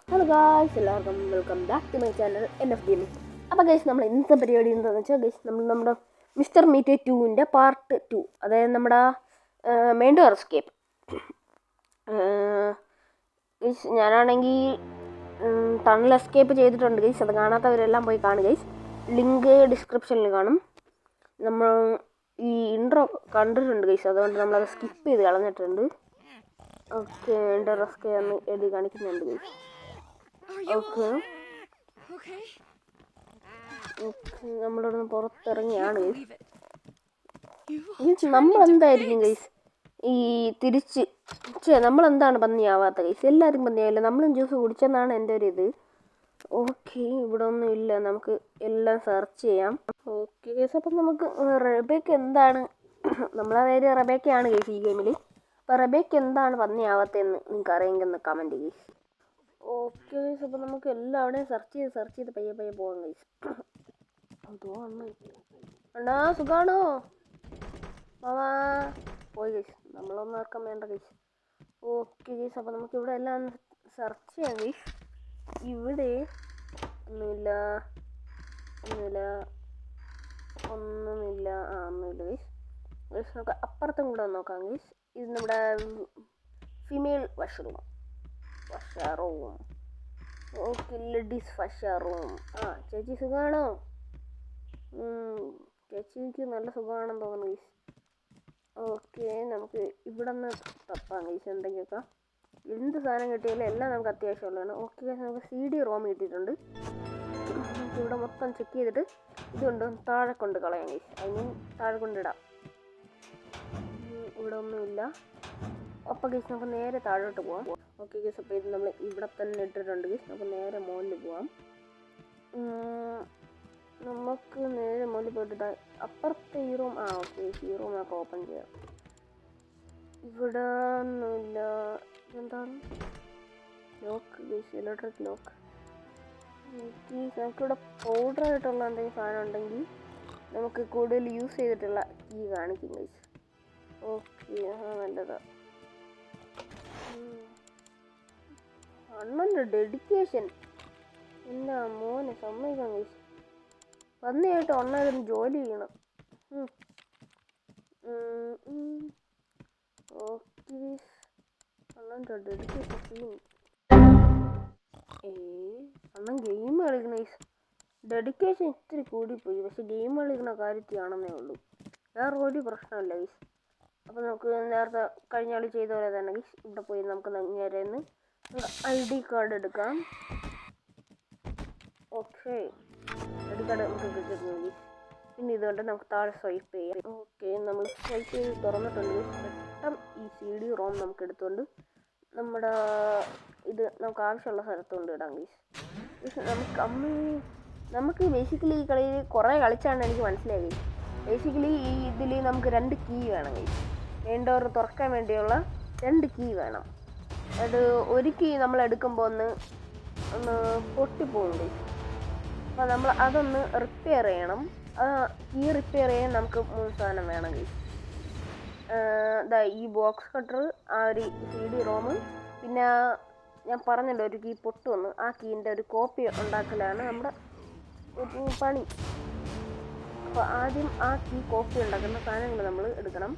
Hello guys, എല്ലാവർക്കും welcome back to my channel NF gaming. അപ്പോൾ guys, നമ്മൾ ഇന്നത്തെ പരിപാടി എന്താണെന്ന് വെച്ചാൽ ഗൈസ്, നമ്മൾ നമ്മുടെ മിസ്റ്റർ മീറ്റ് 2ൻ്റെ പാർട്ട് 2, അതായത് നമ്മുടെ മെയിൻ ഡോർ എസ്കേപ്പ്. ഗൈസ്, ഞാനാണെങ്കിൽ ടണൽ എസ്കേപ്പ് ചെയ്തിട്ടുണ്ട് ഗൈസ്. അത് കാണാത്തവരെല്ലാം പോയി കാണും ഗൈസ്. ലിങ്ക് ഡിസ്ക്രിപ്ഷനിൽ കാണും. നമ്മൾ ഈ ഇൻട്രോ കണ്ടിട്ടുണ്ട് ഗൈസ്, അതുകൊണ്ട് നമ്മളത് സ്കിപ്പ് ചെയ്ത് കളഞ്ഞിട്ടുണ്ട്. ഓക്കെ, ഡോർ എസ്കേപ്പ് എന്ന് എഴുതി കാണിക്കുന്നുണ്ട് ഗൈസ്. ഓക്കെ, നമ്മളിവിടുന്ന് പുറത്തിറങ്ങിയാണ് ഗൈസ്. നമ്മളെന്തായിരിക്കും ഗൈസ് ഈ തിരിച്ച് നമ്മളെന്താണ് പന്നിയാവാത്ത ഗൈസ്? എല്ലാവരും പന്നിയാവില്ല, നമ്മളും ജ്യൂസ് കുടിച്ചെന്നാണ് എൻ്റെ ഒരു ഇത്. ഓക്കെ, ഇവിടെ ഒന്നും ഇല്ല, നമുക്ക് എല്ലാം സെർച്ച് ചെയ്യാം. ഓക്കെ ഗൈസ്, അപ്പം നമുക്ക് റബേക്ക എന്താണ് നമ്മളതായത് റബേക്കയാണ് ഗൈസ് ഈ ഗെയിമിൽ. അപ്പോൾ റബേക്ക എന്താണ് പന്നിയാവാത്തതെന്ന് നിങ്ങൾക്ക് അറിയെങ്കിൽ ഒന്ന് കമൻറ്റ് ഗൈസ്. ഓക്കെ ഗൈസ്, അപ്പോൾ നമുക്ക് എല്ലാവിടെയും സെർച്ച് ചെയ്ത് പയ്യെ പോകാം ഗൈസ്. അതോ അണ്ണാ, സുഖാണോ മാമാ? പോയി ഗൈസ്, നമ്മളൊന്നും ആർക്കും വേണ്ട ഗൈസ്. ഓക്കെ ഗൈസ്, അപ്പോൾ നമുക്ക് ഇവിടെ എല്ലാം സെർച്ച് ചെയ്യാം ഗൈസ്. ഇവിടെ ഒന്നുമില്ല ഒന്നുമില്ല ഗൈസ്. ഗൈസ്, നമുക്ക് അപ്പുറത്തും കൂടെ ഒന്ന് നോക്കാം ഗൈസ്. ഇത് നമ്മുടെ female washroom. Okay, ladies washroom. ചേച്ചി സുഖമാണോ? ചേച്ചിക്ക് നല്ല സുഖമാണെന്ന് തോന്നുന്നു ഗൈസ്. ഓക്കെ, നമുക്ക് ഇവിടെ നിന്ന് തപ്പാം ഗൈസ്. എന്തെങ്കിലുമൊക്കെ എന്ത് സാധനം കിട്ടിയാലും എല്ലാം നമുക്ക് അത്യാവശ്യമുള്ളതാണ്. ഓക്കെ ഗൈസ്, നമുക്ക് CD റോം കിട്ടിയിട്ടുണ്ട്. നമുക്ക് ഇവിടെ മൊത്തം ചെക്ക് ചെയ്തിട്ട് ഇതുകൊണ്ട് താഴെ കൊണ്ട് കളയാം ഗൈസ്. താഴെ കൊണ്ടിടാം. ഇവിടെ ഒന്നുമില്ല. അപ്പോൾ ഗൈസ്, നമുക്ക് നേരെ താഴോട്ട് പോവാം. ഓക്കെ ഗൈസ്, അപ്പോൾ ഇത് നമ്മൾ ഇവിടെ തന്നെ ഇട്ടിട്ടുണ്ട് ഗൈസ്. നമുക്ക് നേരെ മുകളിൽ പോവാം. നമുക്ക് നേരെ മുകളിൽ പോയിട്ട് അപ്പുറത്തെ ഈ റൂം ഓക്കെ, ഈ റൂം നമുക്ക് ഓപ്പൺ ചെയ്യാം. ഇവിടെ ഒന്നുമില്ല. എന്താണ് ലോക്ക് ഗൈസ്, ഇലക്ട്രിക് ലോക്ക്. നമുക്കിവിടെ പൗഡറായിട്ടുള്ള എന്തെങ്കിലും സാധനം ഉണ്ടെങ്കിൽ നമുക്ക് കൂടുതൽ യൂസ് ചെയ്തിട്ടുള്ള കീ കാണിക്കും ഗൈസ്. ഓക്കെ, നല്ലതാണ്. അണ്ണൻ്റെ ഡെഡിക്കേഷൻ എൻ്റെ മോനെ സമ്മതിക്കാൻ ഗൈസ്. വന്നതായിട്ട് അണ്ണൻ ജോലി ചെയ്യണം. ഓക്കെ, അണ്ണൻ്റെ ഡെഡിക്കേഷൻ അണ്ണൻ ഗെയിം കളിക്കണ ഗൈസ്. ഡെഡിക്കേഷൻ ഇത്തിരി കൂടിപ്പോയി, പക്ഷെ ഗെയിം കളിക്കുന്ന കാര്യത്തിലാണെന്നേ ഉള്ളൂ, വേറെ ഒരു പ്രശ്നമില്ല ഗൈസ്. അപ്പോൾ നമുക്ക് നേരത്തെ കഴിഞ്ഞ കളി ചെയ്ത പോലെ തന്നെ ഗൈസ്, ഇവിടെ പോയി നമുക്ക് നേരെ ID കാർഡ് എടുക്കാം. ഓക്കെ, ID കാർഡ് നമുക്ക് കിട്ടുന്നു ഗൈസ്. പിന്നെ ഇതുകൊണ്ട് നമുക്ക് താഴെ സ്വൈപ്പ് ചെയ്യാം. ഓക്കെ, നമ്മൾ സ്വൈപ്പ് ചെയ്ത് തുറന്നിട്ടുണ്ട് ഗൈസ്. പെട്ടെന്ന് ഈ CD റോം നമുക്ക് എടുത്തുകൊണ്ട് നമ്മുടെ ഇത് നമുക്ക് ആവശ്യമുള്ള സ്ഥലത്ത് കൊണ്ട് ഇടാം ഗൈസ്. നമുക്ക് ബേസിക്കലി ഈ കളിയിൽ കുറേ കളിച്ചാണ് എനിക്ക് മനസ്സിലായി ഗൈസ്. ബേസിക്കലി ഈ ഇതിൽ നമുക്ക് 2 കീ വേണം ഗൈസ്. മെയിൻ ഡോർ തുറക്കാൻ വേണ്ടിയുള്ള 2 കീ വേണം. അത് ഒരു കീ നമ്മൾ എടുക്കുമ്പോൾ ഒന്ന് പൊട്ടിപ്പോകും ഗൈസ്. അപ്പോൾ നമ്മൾ അതൊന്ന് റിപ്പയർ ചെയ്യണം. കീ റിപ്പയർ ചെയ്യാൻ നമുക്ക് 3 സാധനം വേണം ഗൈസ്. ഈ ബോക്സ് കട്ടർ, ഒരു CD റോം, പിന്നെ ഞാൻ പറഞ്ഞല്ലോ ഒരു കീ പൊട്ടുവന്ന്, ആ കീൻ്റെ ഒരു കോപ്പി ഉണ്ടാക്കലാണ് നമ്മുടെ പണി. അപ്പോൾ ആദ്യം ആ കീ കോപ്പി ഉണ്ടാക്കുന്ന സാധനങ്ങൾ നമ്മൾ എടുക്കണം.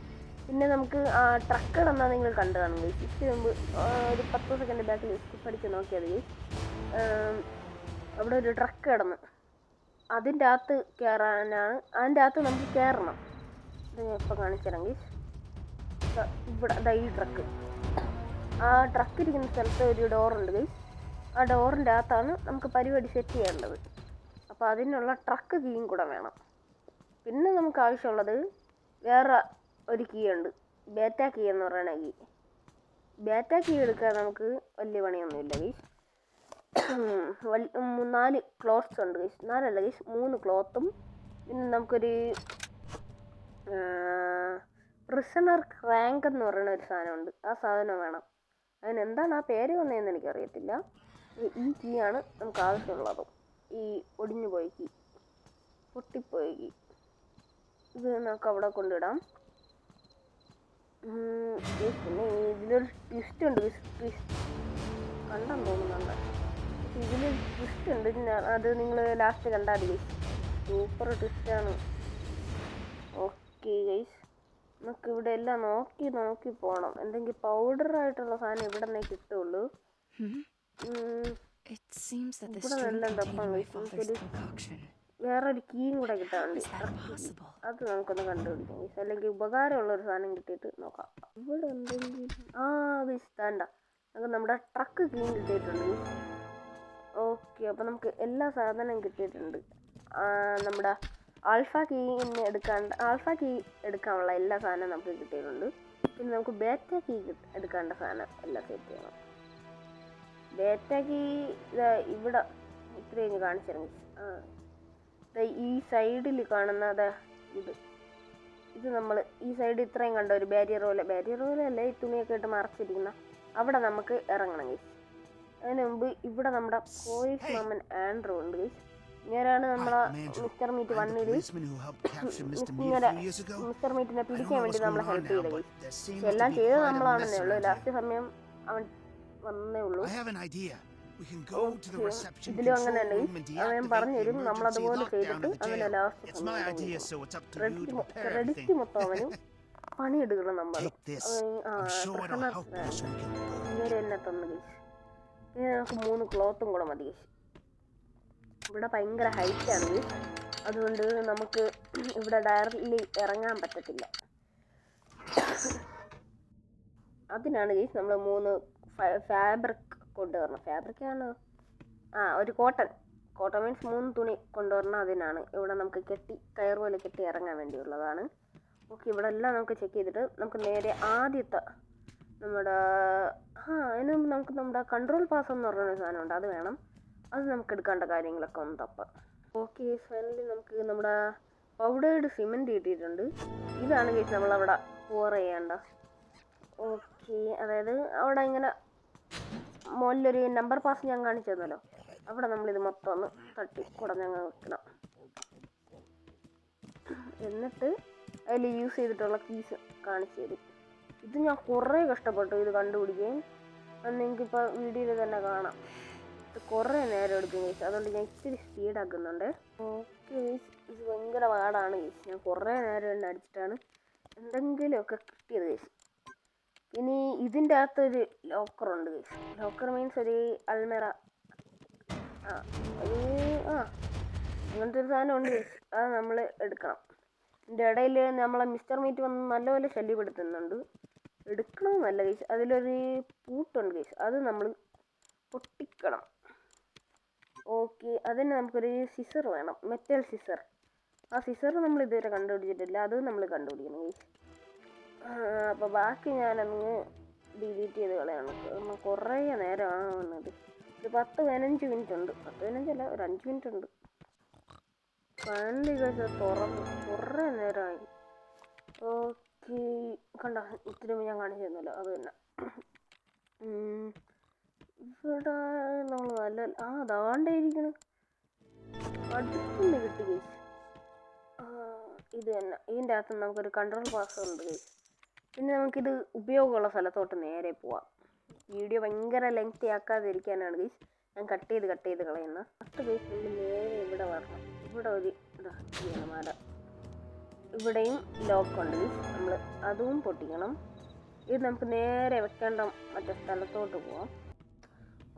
പിന്നെ നമുക്ക് ട്രക്ക് ഇടുന്ന നിങ്ങൾ കണ്ടു കാണും ഗൈസ്. ഇതിന് മുമ്പ് ഒരു 10 സെക്കൻഡ് ബാക്കിൽ സ്കിപ്പ് അടിച്ച് നോക്കിയത് ഗൈസ്. അവിടെ ഒരു ട്രക്ക് കിടന്ന് അതിൻ്റെ അകത്ത് കയറാനാണ്, അതിൻ്റെ അകത്ത് നമുക്ക് കയറണം. ഇത് ഞാൻ ഇപ്പോൾ കാണിച്ചു തരാം ഗൈസ്. ഇവിടെ ഈ ട്രക്ക്, ആ ട്രക്ക് ഇരിക്കുന്ന സ്ഥലത്ത് ഒരു ഡോറുണ്ട് ഗൈസ്. ആ ഡോറിൻ്റെ അകത്താണ് നമുക്ക് പരിപാടി സെറ്റ് ചെയ്യേണ്ടത്. അപ്പോൾ അതിനുള്ള ട്രക്ക് കീയും കൂടെ വേണം. പിന്നെ നമുക്ക് ആവശ്യമുള്ളത് വേറെ ഒരു കീ ഉണ്ട്, ബേറ്റ കീ എന്ന് പറയുന്ന കീ. ബേറ്റ കീ എടുക്കാൻ നമുക്ക് വലിയ പണിയൊന്നുമില്ല ഗൈസ്. 4 ക്ലോത്ത്സ് ഉണ്ട് ഗൈസ്. 4 അല്ല ഗൈസ്, 3 ക്ലോത്തും പിന്നെ നമുക്കൊരു പ്രിസണർ ക്രാങ്ക് എന്ന് പറയുന്ന ഒരു സാധനമുണ്ട്. ആ സാധനം വേണം. അതിനെന്താണ് ആ പേര് വന്നതെന്ന് എനിക്കറിയത്തില്ല. ഈ കീ ആണ് നമുക്ക് ആവശ്യമുള്ളതും. ഈ ഒടിഞ്ഞു പോയ കീ, പൊട്ടിപ്പോയ കീ, ഇത് നമുക്ക് അവിടെ കൊണ്ടിടാം. പിന്നെ ഇതിലൊരു ട്വിസ്റ്റ് ഉണ്ട്. ട്വിസ്റ്റ് കണ്ടെന്ന് തോന്നുന്നുണ്ട്. ട്വിസ്റ്റ് ഉണ്ട്, അത് നിങ്ങൾ ലാസ്റ്റ് കണ്ടാൽ മതി ഗൈസ്. സൂപ്പർ ട്വിസ്റ്റാണ്. ഓക്കെ ഗൈസ്, നമുക്ക് ഇവിടെ എല്ലാം നോക്കി നോക്കി പോകണം. എന്തെങ്കിലും പൗഡറായിട്ടുള്ള സാധനം ഇവിടെ നിന്നേ കിട്ടുള്ളൂ. ഇവിടെ നല്ല തപ്പാണ് ഗൈസ്. നമുക്കൊരു വേറൊരു കീയും കൂടെ കിട്ടാറുണ്ട്. അത് നമുക്കൊന്ന് കണ്ടുപിടിക്കാം ഗൈസ്. അല്ലെങ്കിൽ ഉപകാരമുള്ളൊരു സാധനം കിട്ടിയിട്ട് നോക്കാം. ഇവിടെ എന്തെങ്കിലും ഗൈസ് വേണ്ട, നമുക്ക് നമ്മുടെ ട്രക്ക് കീയും കിട്ടിയിട്ടുണ്ട് ഗൈസ്. ഓക്കെ, അപ്പോൾ നമുക്ക് എല്ലാ സാധനവും കിട്ടിയിട്ടുണ്ട്. നമ്മുടെ ആൽഫ കീ എടുക്കാനുള്ള എല്ലാ സാധനവും നമുക്ക് കിട്ടിയിട്ടുണ്ട്. പിന്നെ നമുക്ക് ബേറ്റ കീ എടുക്കേണ്ട സാധനം എല്ലാം സെറ്റ് ചെയ്യണം. ബേറ്റ കീ ഇവിടെ ഇത്രയും കാണിച്ചിരുന്നു. ഈ സൈഡിൽ കാണുന്ന ഇത് നമ്മൾ ഈ സൈഡ് ഇത്രയും കണ്ട ഒരു ബാരിയർ പോലെ അല്ലേ, ഈ തുണിയൊക്കെ ഇട്ട് മറച്ചിരിക്കുന്ന അവിടെ നമുക്ക് ഇറങ്ങണം ഗൈസ്. അതിന് മുമ്പ് ഇവിടെ നമ്മുടെ പോലീസ് മാമൻ ആൻഡ്രൂ ഉണ്ട് ഗൈസ്. ഇങ്ങനെയാണ് നമ്മളെ മിസ്റ്റർ മീറ്റ് വണ്ണിൽ മിസ്റ്റർ മീറ്റിനെ പിടിക്കാൻ വേണ്ടി നമ്മളെ ഹെൽപ്പ് ചെയ്ത ഗൈസ്. പക്ഷെ എല്ലാം ചെയ്തത് നമ്മളാണെന്നേ ഉള്ളൂ. ലാസ്റ്റ് സമയം അവൻ വന്നേ ഉള്ളൂ. ഇതിലും അങ്ങനെ ഉണ്ട്. അവൻ പറഞ്ഞു തരും, നമ്മളതുപോലെ ചെയ്തിട്ട് അവനെ ലാസ്റ്റ് ക്രെഡിറ്റ് മൊത്തം അവനും പണിയെടുക്കണം. നമ്മൾ ഇങ്ങനെ എന്നെ തന്നു ഗൈസ്. ഇനി നമുക്ക് 3 ക്ലോത്തും കൂടെ മതി ഗൈസ്. ഇവിടെ ഭയങ്കര ഹൈറ്റാണ് ഗൈസ്, അതുകൊണ്ട് നമുക്ക് ഇവിടെ ഡയറക്റ്റ്ലി ഇറങ്ങാൻ പറ്റത്തില്ല. അതിനാണ് ഗൈസ് നമ്മൾ 3 ഫാബ്രിക് കൊണ്ടുവരണം. ഫാബ്രിക്കാണ് ഒരു കോട്ടൺ മീൻസ് 3 തുണി കൊണ്ടുവരണം. അതിനാണ് ഇവിടെ നമുക്ക് കയർ പോലെ കെട്ടി ഇറങ്ങാൻ വേണ്ടിയുള്ളതാണ്. ഓക്കെ, ഇവിടെ എല്ലാം നമുക്ക് ചെക്ക് ചെയ്തിട്ട് നമുക്ക് നേരെ ആദ്യത്തെ നമ്മുടെ അതിന് നമുക്ക് നമ്മുടെ കൺട്രോൾ പാസ് എന്ന് പറഞ്ഞൊരു സാധനമുണ്ട്, അത് വേണം. അത് നമുക്ക് എടുക്കേണ്ട കാര്യങ്ങളൊക്കെ ഒന്ന് തപ്പാം. ഓക്കെ, ഫൈനലി നമുക്ക് നമ്മുടെ പൗഡേർഡ് സിമെൻറ്റ് കിട്ടിയിട്ടുണ്ട്. ഇതാണ് കേസ് നമ്മളവിടെ പോർ ചെയ്യേണ്ട. ഓക്കെ, അതായത് അവിടെ ഇങ്ങനെ മുകളിലൊരു നമ്പർ പാസ് ഞാൻ കാണിച്ചു തന്നല്ലോ, അവിടെ നമ്മളിത് മൊത്തം ഒന്ന് തട്ടി കുടഞ്ഞങ്ങ് വെക്കണം. എന്നിട്ട് അതിൽ യൂസ് ചെയ്തിട്ടുള്ള കീസ് കാണിച്ചു തരും. ഇത് ഞാൻ കുറേ കഷ്ടപ്പെട്ടു ഇത് കണ്ടുപിടിക്കാൻ. അത് നിങ്ങൾക്കിപ്പോൾ വീഡിയോയിൽ തന്നെ കാണാം. ഇത് കുറേ നേരം എടുക്കും കേസ്, അതുകൊണ്ട് ഞാൻ ഇച്ചിരി സ്പീഡാക്കുന്നുണ്ട്. ഓക്കെ, ഇത് ഭയങ്കര പാടാണ് കേസ്. ഞാൻ കുറേ നേരം തന്നെ അടിച്ചിട്ടാണ് എന്തെങ്കിലുമൊക്കെ കിട്ടിയത് കേസ്. ഇനി ഇതിൻ്റെ അകത്തൊരു ലോക്കറുണ്ട് കേസ്. ലോക്കർ മീൻസ് ഒരു അൽമേറ, അങ്ങനത്തെ ഒരു സാധനം ഉണ്ട് കേസ്. അത് നമ്മൾ എടുക്കണം. ഇതിൻ്റെ ഇടയിൽ നമ്മളെ മിസ്റ്റർ മീറ്റ് വന്ന് നല്ലപോലെ ശല്യപ്പെടുത്തുന്നുണ്ട്. എടുക്കണമെന്നല്ല കേസ്, അതിലൊരു പൂട്ടുണ്ട് കേസ്, അത് നമ്മൾ പൊട്ടിക്കണം. ഓക്കെ, അതിന് നമുക്കൊരു സിസർ വേണം, മെറ്റൽ സിസർ. ആ സിസർ നമ്മൾ ഇതുവരെ കണ്ടുപിടിച്ചിട്ടില്ല, അത് നമ്മൾ കണ്ടുപിടിക്കണം കേസ്. അപ്പോൾ ബാക്കി ഞാനങ്ങ് ഡിലീറ്റ് ചെയ്ത് കളയാണ്. കുറേ നേരമാണ് വന്നത്. ഒരു 10-15 മിനിറ്റ് ഉണ്ട്. 10-15 അല്ല, ഒരു 5 മിനിറ്റ് ഉണ്ട്. ഫൈനലി കേസ് തുറന്നു. കുറേ നേരമായി. ഓക്കെ, കണ്ട ഇത്തിരി ഞാൻ കാണിച്ചു തന്നല്ലോ, അത് തന്നെ. ഇവിടെ നമ്മൾ നല്ല അതാണ്ടേയിരിക്കണം, അടുത്തുനിന്ന് കിട്ടി കേസ്. ഇത് തന്നെ, ഇതിൻ്റെ അകത്ത് നമുക്കൊരു കൺട്രോൾ പാസ് ഉണ്ട് കേസ്. പിന്നെ നമുക്കിത് ഉപയോഗമുള്ള സ്ഥലത്തോട്ട് നേരെ പോവാം. വീഡിയോ ഭയങ്കര ലെങ്തി ആക്കാതിരിക്കാനാണ് ഗൈസ് ഞാൻ കട്ട് ചെയ്ത് കളയുന്നത്. അടുത്ത കേസ് നമ്മൾ നേരെ ഇവിടെ വരണം. ഇവിടെ ഒരു മല, ഇവിടെയും ലോക്കുണ്ട് ഗൈസ്, നമ്മൾ അതും പൊട്ടിക്കണം. ഇത് നമുക്ക് നേരെ വെക്കേണ്ട മറ്റേ സ്ഥലത്തോട്ട് പോവാം.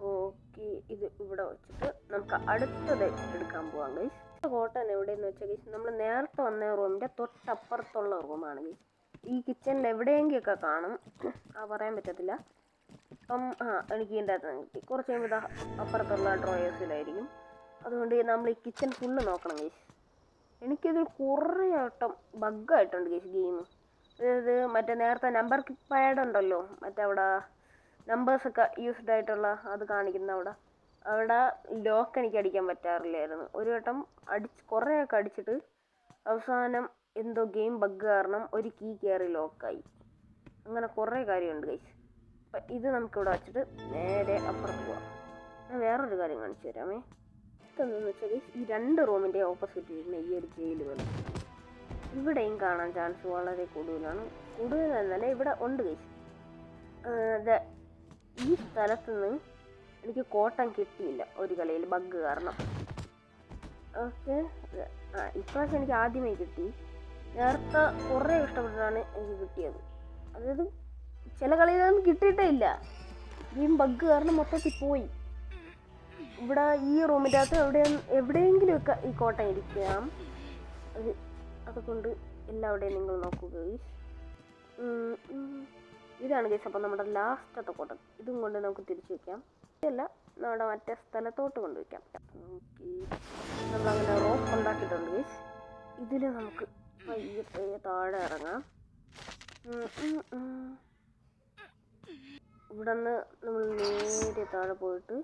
ഓക്കെ, ഇത് ഇവിടെ വെച്ചിട്ട് നമുക്ക് അടുത്തത് എടുക്കാൻ പോവാം ഗൈസ്. കോട്ടൺ എവിടെയെന്ന് വെച്ചാൽ ഗൈസ് നമ്മൾ നേരത്തെ വന്ന റൂമിൻ്റെ തൊട്ടപ്പുറത്തുള്ള റൂമാണ് ഗൈസ്. ഈ കിച്ചണിൽ എവിടെയെങ്കിലൊക്കെ കാണും, പറയാൻ പറ്റത്തില്ല. അപ്പം എനിക്ക് ഇതിൻ്റെ അകത്ത് കിട്ടി. കുറച്ച് കഴിയുമ്പോൾ ഇതാ അപ്പുറത്തുള്ള ഡ്രോയേഴ്സിലായിരിക്കും. അതുകൊണ്ട് നമ്മൾ ഈ കിച്ചൺ ഫുള്ള് നോക്കണം ഗൈസ്. എനിക്കിത് കുറേ ആട്ടം ബഗ്ഗായിട്ടുണ്ട് ഗൈസ് ഗെയിം. അതായത് മറ്റേ നേരത്തെ നമ്പർ പാഡ് ഉണ്ടല്ലോ, മറ്റേ അവിടെ നമ്പേഴ്സൊക്കെ യൂസ്ഡ് ആയിട്ടുള്ള അത് കാണിക്കുന്ന അവിടെ ലോക്ക് എനിക്ക് അടിക്കാൻ പറ്റാറില്ലായിരുന്നു. ഒരു വട്ടം കുറേയൊക്കെ അടിച്ചിട്ട് അവസാനം എന്തോ ഗെയിം ബഗ് കാരണം ഒരു കീ കയറി ലോക്കായി. അങ്ങനെ കുറേ കാര്യമുണ്ട് ഗൈസ്. അപ്പം ഇത് നമുക്കിവിടെ വെച്ചിട്ട് നേരെ അപ്പുറത്ത് പോവാം. ഞാൻ വേറൊരു കാര്യം കാണിച്ചു തരാമേ. ഇതെന്താണെന്ന് വെച്ചാൽ ഗൈസ്, ഈ 2 റൂമിൻ്റെ ഓപ്പോസിറ്റ് വരുന്ന ഈ ഒരു ജയിൽ പോലെ ഇവിടെയും കാണാൻ ചാൻസ് വളരെ കൂടുതലെന്നല്ല, ഇവിടെ ഉണ്ട് ഗൈസ്. ഈ സ്ഥലത്ത് നിന്ന് എനിക്ക് കോട്ടൺ കിട്ടിയില്ല ഒരു കളിയിൽ ബഗ് കാരണം. ഓക്കെ, ഇപ്രാവശ്യം എനിക്ക് ആദ്യമേ കിട്ടി. നേരത്തെ കുറേ കഷ്ടപ്പെട്ടിട്ടാണ് എനിക്ക് കിട്ടിയത്. അതായത് ചില കളികളൊന്നും കിട്ടിയിട്ടേ ഇല്ല. ഗെയിം ബഗ് കാരണം മൊത്തത്തിൽ പോയി. ഇവിടെ ഈ റൂമിൻ്റെ അകത്ത് എവിടെയെങ്കിലും ഒക്കെ ഈ കോട്ട ഇരിക്കാം. അതുകൊണ്ട് എല്ലാവിടെയും നിങ്ങൾ നോക്കുക. ഇതാണ് ഗൈസ് അപ്പം നമ്മുടെ ലാസ്റ്റത്തെ കോട്ട. ഇതും കൊണ്ട് നമുക്ക് തിരിച്ചു വയ്ക്കാം. ഇതല്ല, നമ്മുടെ മറ്റേ സ്ഥലത്തോട്ട് കൊണ്ടുവയ്ക്കാം. നമ്മളങ്ങനെ റോപ്പ് ഉണ്ടാക്കിയിട്ടുണ്ട് ഗൈസ്. ഇതിൽ നമുക്ക് പയ്യെ താഴെ ഇറങ്ങാം. ഇവിടെ നിന്ന് നമ്മൾ നേരെ താഴെ പോയിട്ട്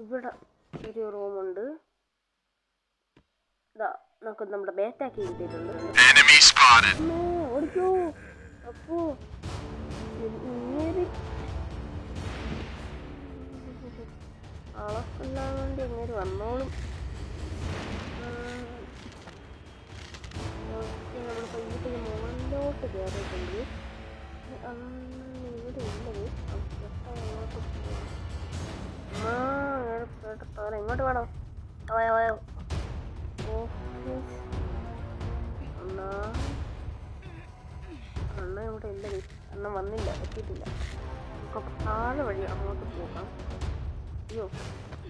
ഇവിടെ ഒരു റൂമുണ്ട്. ഇതാ നമുക്ക് നമ്മുടെ ബേറ്റാക്കി കിട്ടിയിട്ടുണ്ട്. ഓടിക്കോ. അപ്പോ ആളെക്കൊല്ലാൻ വേണ്ടി എങ്ങനെ വന്നോളും. നമ്മൾ പയ്യത്തിൽ മുകളിലോട്ട് കയറിയിട്ടുണ്ട്. ഇവിടെ ഉള്ളത് ഇങ്ങോട്ട് വേണം. അണ്ണ ഇവിടെ ഇല്ല. അണ്ണ വന്നില്ല, എത്തിയിട്ടില്ല. നമുക്ക് താഴെ വഴി അങ്ങോട്ട് പോകാം. അയ്യോ,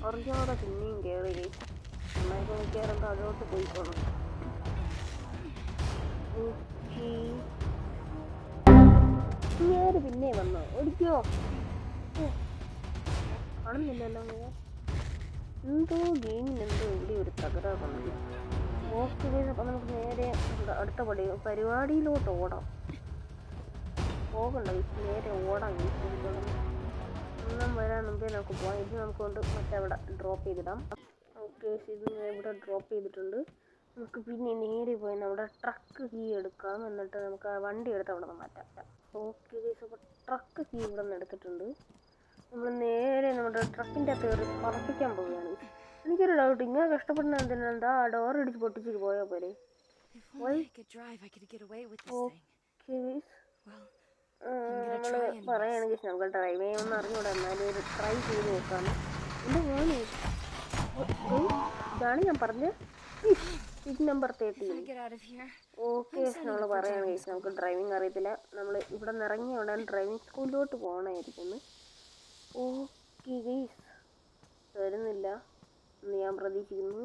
അറിയാതെ പിന്നെയും കയറി. അണ്ണയൊക്കെ കയറുമ്പോൾ അതോട്ട് പോയിക്കോണം. പിന്നെ വന്നോ, ഓടിക്കോ. കാണുന്നില്ലല്ലോ. എന്തോ ഗെയിമിനെന്തോ ഇവിടെ ഒരു തകരാറുണ്ട്. ഓക്കെ, അപ്പം നമുക്ക് നേരെ അടുത്ത പരിപാടിയിലോട്ട് ഓടാം. പോകണ്ട, നേരെ ഓടാം. ഒന്നും വരാൻ മുമ്പേ നമുക്ക് പോകാം. ഇത് നമുക്ക് കൊണ്ട് മറ്റവിടെ ഡ്രോപ്പ് ചെയ്തിടാം. ഓക്കെ, ഇത് ഇവിടെ ഡ്രോപ്പ് ചെയ്തിട്ടുണ്ട്. നമുക്ക് പിന്നെ നേരെ പോയി നമ്മുടെ ട്രക്ക് കീ എടുക്കാം. എന്നിട്ട് നമുക്ക് ആ വണ്ടി എടുത്ത് അവിടെ നിന്ന് മാറ്റാം. ഓക്കെ, അപ്പോൾ ട്രക്ക് കീ ഇവിടെ നിന്ന് എടുത്തിട്ടുണ്ട്. നമ്മൾ നേരെ നമ്മുടെ ട്രക്കിൻ്റെ അകത്ത് കയറി പറപ്പിക്കാൻ പോവുകയാണ്. എനിക്കൊരു ഡൗട്ട്, ഇങ്ങനെ കഷ്ടപ്പെടുന്ന എന്തിനാ ആ ഡോർ ഇടിച്ച് പൊട്ടിച്ചിട്ട് പോയാൽ പോലെ. നമ്മൾ പറയുകയാണെങ്കിൽ നമുക്ക് ഡ്രൈവ് ചെയ്യാമെന്ന് അറിഞ്ഞൂടാ. എന്നാലും ഒരു ട്രൈ ചെയ്ത് നോക്കാം. എൻ്റെ മോനെ, ഇതാണ് ഞാൻ പറഞ്ഞത്, സീറ്റ് നമ്പർ 13. ഓക്കെ, നമ്മൾ പറയുകയാണെങ്കിൽ നമുക്ക് ഡ്രൈവിംഗ് അറിയത്തില്ല. നമ്മൾ ഇവിടെ നിന്ന് ഇറങ്ങിയ ഉടനെ ഡ്രൈവിംഗ് സ്കൂളിലോട്ട് പോകണമായിരിക്കുന്നു. ഓക്കെ ഗൈസ്, വരുന്നില്ല എന്ന് ഞാൻ പ്രതീക്ഷിക്കുന്നു.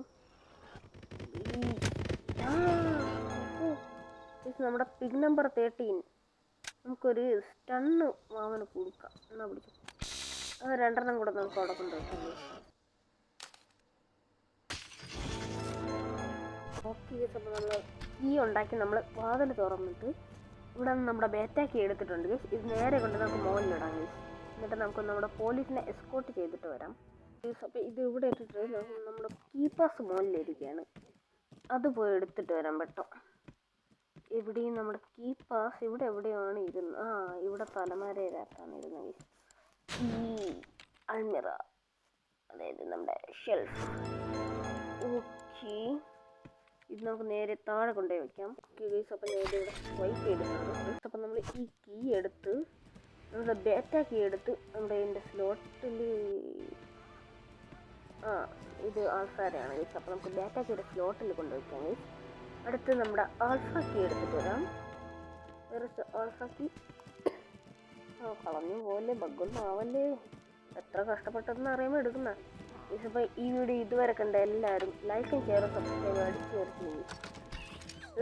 നമ്മുടെ പിഗ് നമ്പർ 13 നമുക്കൊരു സ്റ്റണ്ണ് മാമന് കൊടുക്കാം. എന്നാ പിടിച്ചു, അത് 2 കൂടെ നമുക്ക് അവിടെ കൊണ്ടുവയ്ക്കാം. ഓക്കെ ഗൈസ്, അപ്പോൾ നമ്മൾ കീ ഉണ്ടാക്കി നമ്മൾ വാതിൽ തുറന്നിട്ട് ഇവിടെ നിന്ന് നമ്മുടെ ബേറ്റാക്കി എടുത്തിട്ടുണ്ട് ഗൈസ്. ഇത് നേരെ കൊണ്ട് നമുക്ക് മുകളിലിടാം ഗൈസ്. എന്നിട്ട് നമുക്ക് നമ്മുടെ പോലീസിനെ എസ്കോർട്ട് ചെയ്തിട്ട് വരാം. അപ്പോൾ ഇത് ഇവിടെ ഇട്ടിട്ട് നമ്മുടെ കീപ്പാസ് മുകളിലിരിക്കുകയാണ്. അത് പോയി എടുത്തിട്ട് വരാം പെട്ടോ. എവിടെയും നമ്മുടെ കീപ്പാസ് ഇവിടെ എവിടെയാണ് ഇരുന്നത്. ഇവിടെ തലമാരയിലാണ് ഇരുന്നത്. ഈ അൾമിറ, അതായത് നമ്മുടെ ഷെൽഫ്. ഓക്കെ, ഇത് നമുക്ക് നേരെ താഴെ കൊണ്ടുപോയി വയ്ക്കാം. ഗൈസ്, അപ്പം നേരെ ഇവിടെ സ്വൈപ്പ് ചെയ്തിട്ടുണ്ട്. അപ്പം നമ്മൾ ഈ കീ എടുത്ത് നമ്മുടെ ബേറ്റ കീ എടുത്ത് നമ്മുടെ ഇതിൻ്റെ സ്ലോട്ടിൽ ഇത് ആൾക്കാരെയാണ് ഗൈസ്. അപ്പോൾ നമുക്ക് ബേറ്റ കീയുടെ സ്ലോട്ടിൽ കൊണ്ടുവയ്ക്കാം ഗൈസ്. അടുത്ത് നമ്മുടെ ആൽഫ കീ എടുത്തിട്ട് വരാം. വേറെ ആൽഫ കീ കളഞ്ഞു പോലെ, ബഗ്ഗൊന്നും ആവല്ലേ. എത്ര കഷ്ടപ്പെട്ടതെന്ന് അറിയുമ്പോൾ എടുക്കുന്ന. അപ്പോൾ ഈ വീഡിയോ ഇതുവരെ കണ്ട എല്ലാവരും ലൈക്കും ഷെയറും സബ്സ്ക്രൈബ് അടിച്ചു ചേർത്ത്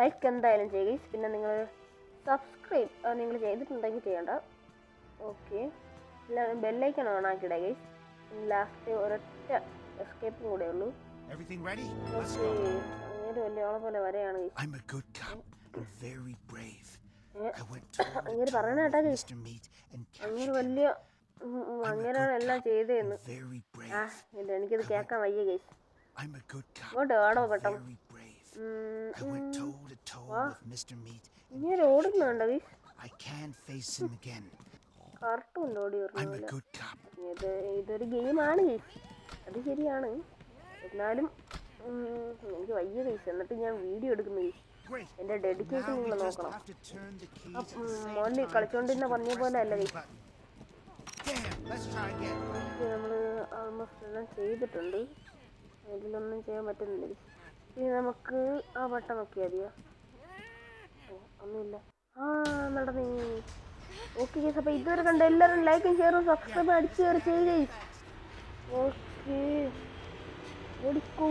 ലൈക്ക് എന്തായാലും ചെയ്യുക. പിന്നെ നിങ്ങൾ സബ്സ്ക്രൈബ് നിങ്ങൾ ചെയ്തിട്ടുണ്ടെങ്കിൽ ചെയ്യണ്ട. ഓക്കെ, എല്ലാവരും ബെല്ലൈക്കൺ ഓൺ ആക്കിയിടുക ഗൈസ്. ലാസ്റ്റ് ഒരൊറ്റ എസ്കേപ്പും കൂടെ ഉള്ളൂ. അങ്ങനെ വലിയ ആളെ പോലെ വരെയാണ് അങ്ങനെ പറയണ കേട്ടാ ഗൈസ്. അങ്ങനെ വലിയ അങ്ങനെയാണ് എല്ലാം ചെയ്തതെന്ന്. എനിക്കിത് കേൾക്കാൻ വയ്യ ഗൈസ്. ഇങ്ങോട്ട് ആടോ പെട്ടെന്ന്. ഇങ്ങനെ ഓടുന്നുണ്ടോ ഗൈസ്? കാർട്ടൂൺ ഓടി വരുന്നില്ല. ഇതൊരു ഗെയിമാണ് ഗൈസ്, അത് ശരിയാണ്. എന്നാലും എനിക്ക് വയ്യ ഗൈസ്. എന്നിട്ട് ഞാൻ വീഡിയോ എടുക്കുന്നു ഗൈസ്. എൻ്റെ ഡെഡിക്കേഷൻ നിങ്ങൾ നോക്കണം. മോനിൽ കളിച്ചോണ്ടിരുന്ന പറഞ്ഞ പോലെ അല്ല ഗൈസ്. നമ്മൾ ആൾമോസ്റ്റ് എല്ലാം ചെയ്തിട്ടുണ്ട്. ഇതിലൊന്നും ചെയ്യാൻ പറ്റുന്നില്ല. ഇനി നമുക്ക് ആ ബട്ടൺ നോക്കിയാൽ മതിയോ? ഒന്നുമില്ല. നടന്നേ. ഓക്കെ ഗൈസ്, അപ്പോൾ ഇതുവരെ കണ്ട എല്ലാവരും ലൈക്കും ഷെയറും സബ്സ്ക്രൈബ് അടിച്ചു കയറി ചെയ്യുക. ഓക്കെ, ഓടിക്കൂ.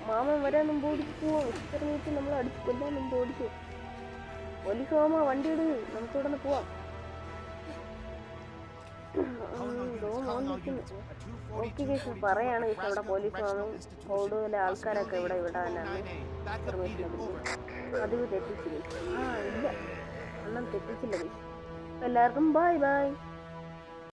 മാമൻ വരാൻ മുമ്പ് ഓടിക്കുവോ? ഇത്ര മിനിറ്റ് നമ്മൾ അടിച്ചു കൊല്ലാൻ മുമ്പ് ഓടിക്കൂ. പോലീസ് മാമ വണ്ടി ഇട്, നമുക്ക് ഇവിടെ നിന്ന് പോവാം. ഓക്കെ ഗൈസ്, പറയാണ് ഗൈസ് അവിടെ പോലീസ് മാമൻ കൂടുതൽ ആൾക്കാരൊക്കെ ഇവിടെ വിടാനാണ് പതിവ് തെറ്റിച്ചില്ല. ഇല്ല, അണ്ണം തെറ്റിച്ചില്ല ഗൈസ്. എല്ലാവർക്കും ബൈ ബൈ.